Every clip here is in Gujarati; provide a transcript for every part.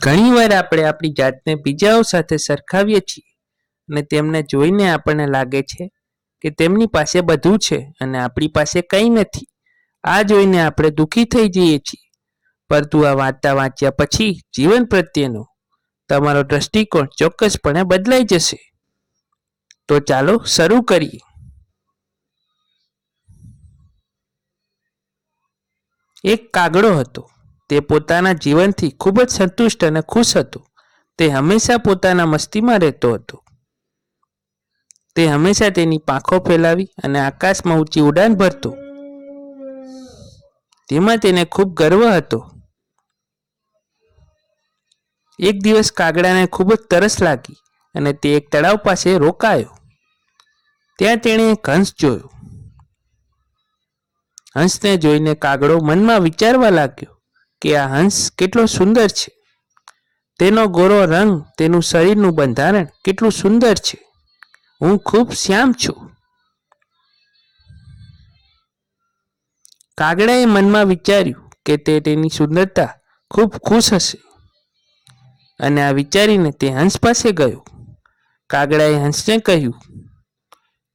ઘણીવાર આપણે આપણી જાતને બીજાઓ સાથે સરખાવીએ છીએ અને તેમને જોઈને આપણને લાગે છે કે તેમની પાસે બધું છે અને આપણી પાસે કંઈ નથી. આ જોઈને આપણે દુઃખી થઈ જઈએ છીએ. પરંતુ આ વાર્તા વાંચ્યા પછી જીવન પ્રત્યેનો તમારો દ્રષ્ટિકોણ ચોક્કસપણે બદલાઈ જશે. તો ચાલો શરૂ કરીએ. એક કાગડો હતો. તે પોતાના જીવનથી ખૂબ જ સંતુષ્ટ અને ખુશ હતો. તે હંમેશા પોતાના મસ્તીમાં રહેતો હતો. તે હંમેશા તેની પાંખો ફેલાવી અને આકાશમાં ઊંચી ઉડાન ભરતો. તેમાં તેને ખૂબ ગર્વ હતો. એક દિવસ કાગડાને ખૂબ જ તરસ લાગી અને તે એક તળાવ પાસે રોકાયો. ત્યાં તેણે એક હંસ જોયો. હંસને જોઈને કાગડો મનમાં વિચારવા લાગ્યો કે આ હંસ કેટલો સુંદર છે. તેનો ગોરો રંગ, તેનું શરીરનું બંધારણ કેટલું સુંદર છે. હું ખૂબ શ્યામ છું. કાગડાએ મનમાં વિચાર્યું કે તે તેની સુંદરતા ખૂબ ખુશ હશે અને આ વિચારીને તે હંસ પાસે ગયો. કાગડાએ હંસને કહ્યું,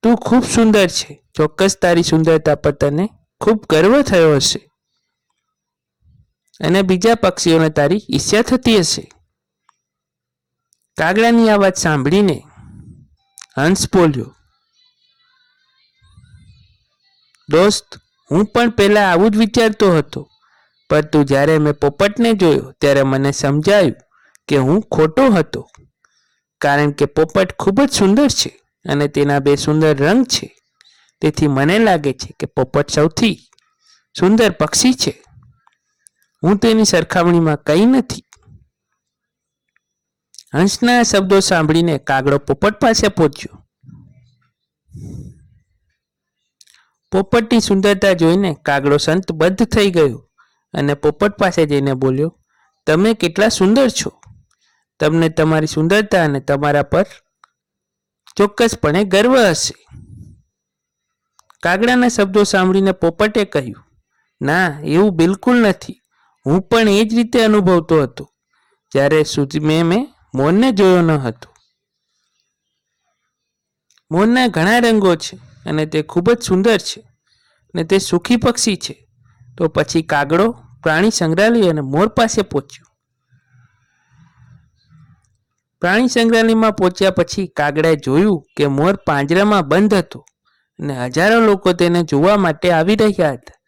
તું ખૂબ સુંદર છે. ચોક્કસ તારી સુંદરતા પર તને ખૂબ ગર્વ થયો હશે અને બીજા પક્ષીઓને તારી ઈર્ષ્યા થતી હશે. કાગડાની આ વાત સાંભળીને હંસ બોલ્યો, દોસ્ત, હું પણ પહેલા આવું જ વિચારતો હતો, પરંતુ જ્યારે મેં પોપટને જોયો ત્યારે મને સમજાયું કે હું ખોટો હતો. કારણ કે પોપટ ખૂબ જ સુંદર છે અને તેના બે સુંદર રંગ છે. તેથી મને લાગે છે કે પોપટ સૌથી સુંદર પક્ષી છે. હું તેની સરખામણીમાં કંઈ નથી. હંસના શબ્દો સાંભળીને કાગડો પોપટ પાસે પહોંચ્યો. પોપટની સુંદરતા જોઈને કાગડો સંતબદ્ધ થઈ ગયો અને પોપટ પાસે જઈને બોલ્યો, તમે કેટલા સુંદર છો. તમને તમારી સુંદરતા અને તમારા પર ચોક્કસપણે ગર્વ હશે. કાગડાના શબ્દો સાંભળીને પોપટે કહ્યું, ના, એવું બિલકુલ નથી. હું પણ એ જ રીતે અનુભવતો હતો જ્યારે સુધી મેં મોરને જોયો ન હતો. મોરના ઘણા રંગો છે અને તે ખૂબ જ સુંદર છે અને તે સુખી પક્ષી છે. તો પછી કાગડો પ્રાણી સંગ્રહાલય અને મોર પાસે પહોંચ્યો. પ્રાણી સંગ્રહાલયમાં પહોંચ્યા પછી કાગડાએ જોયું કે મોર પાંજરામાં બંધ હતો અને હજારો લોકો તેને જોવા માટે આવી રહ્યા હતા.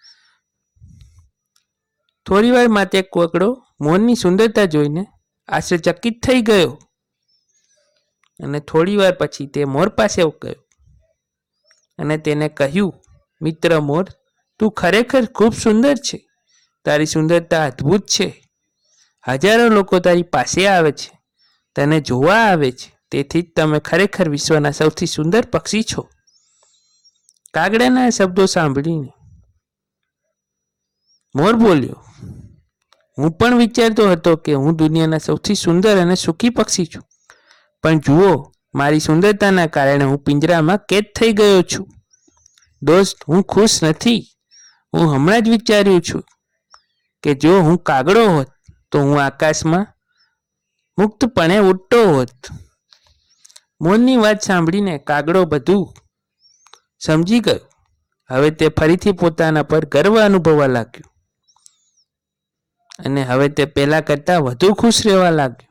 થોડીવાર માટે કાગડો મોરની સુંદરતા જોઈને આશ્ચર્યચકિત થઈ ગયો અને થોડીવાર પછી તે મોર પાસે ગયો અને તેને કહ્યું, મિત્ર મોર, તું ખરેખર ખૂબ સુંદર છે. તારી સુંદરતા અદ્ભુત છે. હજારો લોકો તારી પાસે આવે છે, તને જોવા આવે છે. તેથી જ તમે ખરેખર વિશ્વના સૌથી સુંદર પક્ષી છો. કાગડાના શબ્દો સાંભળીને મોર બોલ્યો, હું પણ વિચારતો હતો કે હું દુનિયાના સૌથી સુંદર અને સુખી પક્ષી છું. પણ જુઓ, મારી સુંદરતાના કારણે હું પિંજરામાં કેદ થઈ ગયો છું. દોસ્ત, હું ખુશ નથી. હું હમણાં જ વિચાર્યું છું કે જો હું કાગડો હોત તો હું આકાશમાં મુક્તપણે ઉડતો હોત. મોરની વાત સાંભળીને કાગડો બધું સમજી ગયો. હવે તે ફરીથી પોતાના પર ગર્વ અનુભવવા લાગ્યો અને હવે તે પહેલા કરતાં વધુ ખુશ રહેવા લાગ્યો.